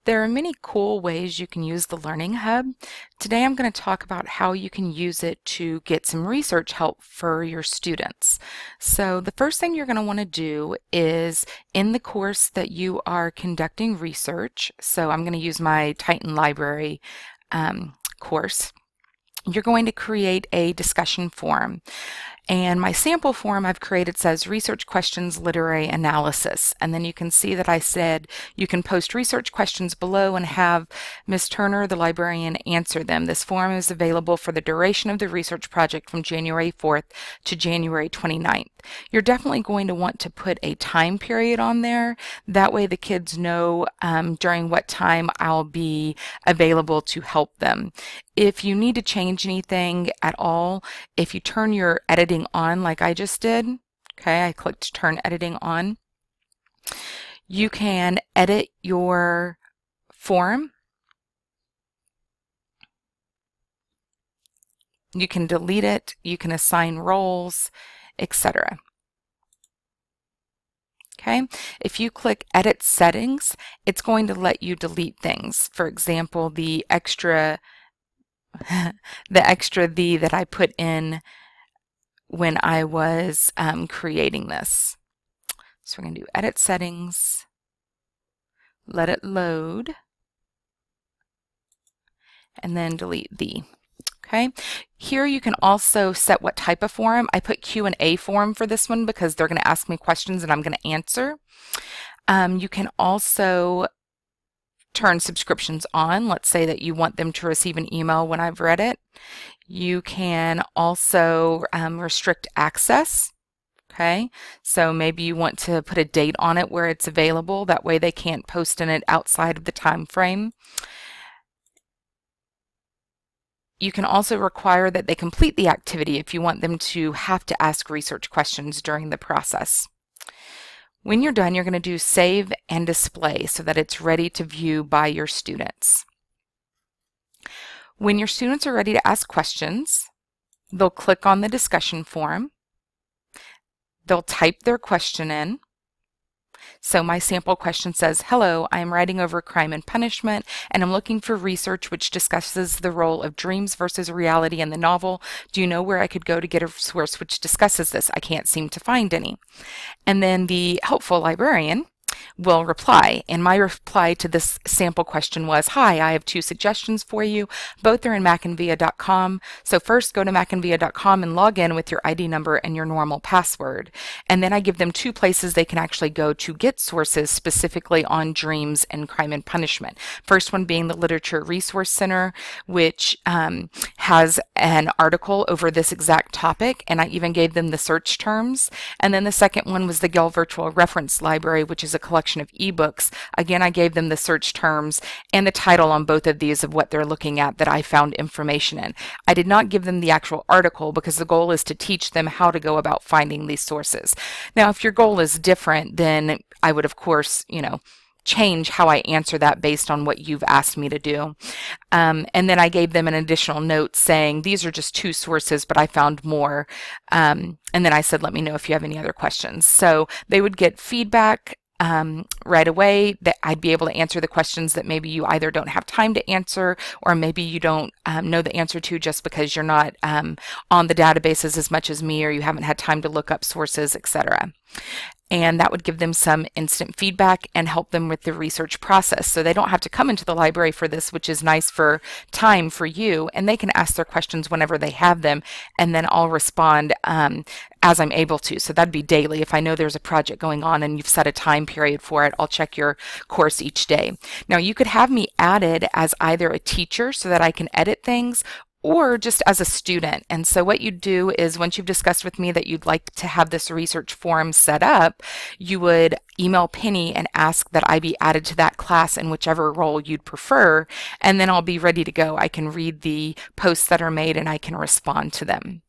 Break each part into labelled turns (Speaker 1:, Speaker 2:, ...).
Speaker 1: There are many cool ways you can use the Learning Hub. Today I'm going to talk about how you can use it to get some research help for your students. So the first thing you're going to want to do is in the course that you are conducting research, so I'm going to use my Titan Library course, you're going to create a discussion forum. And my sample form I've created says research questions, literary analysis. And then you can see that I said you can post research questions below and have Ms. Turner, the librarian, answer them. This form is available for the duration of the research project from January 4th to January 29th. You're definitely going to want to put a time period on there. That way the kids know during what time I'll be available to help them. If you need to change anything at all, if you turn your editing on like I just did, okay, I clicked turn editing on, you can edit your form. You can delete it, you can assign roles, etc. Okay, if you click edit settings, it's going to let you delete things. For example, the extra the that I put in when I was creating this. So we're going to do edit settings, let it load, and then delete the. Okay, here you can also set what type of forum. I put Q&A forum for this one because they're going to ask me questions and I'm going to answer. You can also turn subscriptions on. Let's say that you want them to receive an email when I've read it. You can also restrict access. Okay, so maybe you want to put a date on it where it's available. That way they can't post in it outside of the time frame. You can also require that they complete the activity if you want them to have to ask research questions during the process. When you're done, you're going to do save and display so that it's ready to view by your students. When your students are ready to ask questions, they'll click on the discussion forum. They'll type their question in. So my sample question says, hello, I am writing over Crime and Punishment, and I'm looking for research which discusses the role of dreams versus reality in the novel. Do you know where I could go to get a source which discusses this? I can't seem to find any. And then the helpful librarian will reply, and my reply to this sample question was, hi, I have two suggestions for you. Both are in macandvia.com. So first go to macandvia.com and log in with your ID number and your normal password. And then I give them two places they can actually go to get sources specifically on dreams and crime and punishment. First one being the Literature Resource Center, which has an article over this exact topic, and I even gave them the search terms. And then the second one was the Gale Virtual Reference Library, which is a collection of ebooks. Again, I gave them the search terms and the title on both of these of what they're looking at that I found information in. I did not give them the actual article because the goal is to teach them how to go about finding these sources. Now, if your goal is different, then I would, of course, change how I answer that based on what you've asked me to do. And then I gave them an additional note saying, these are just two sources, but I found more. And then I said, let me know if you have any other questions. So they would get feedback right away, that I'd be able to answer the questions that maybe you either don't have time to answer, or maybe you don't know the answer to just because you're not on the databases as much as me, or you haven't had time to look up sources, etc. And that would give them some instant feedback and help them with the research process. So they don't have to come into the library for this, which is nice for time for you, and they can ask their questions whenever they have them, and then I'll respond as I'm able to. So that'd be daily. If I know there's a project going on and you've set a time period for it, I'll check your course each day. Now you could have me added as either a teacher so that I can edit things, or just as a student. And so what you do is, once you've discussed with me that you'd like to have this research forum set up, you would email Penny and ask that I be added to that class in whichever role you'd prefer, and then I'll be ready to go. I can read the posts that are made and I can respond to them.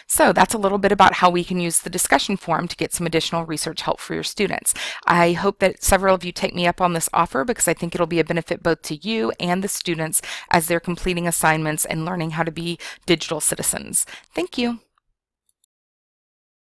Speaker 1: So that's a little bit about how we can use the discussion forum to get some additional research help for your students. I hope that several of you take me up on this offer because I think it'll be a benefit both to you and the students as they're completing assignments and learning how to be digital citizens. Thank you.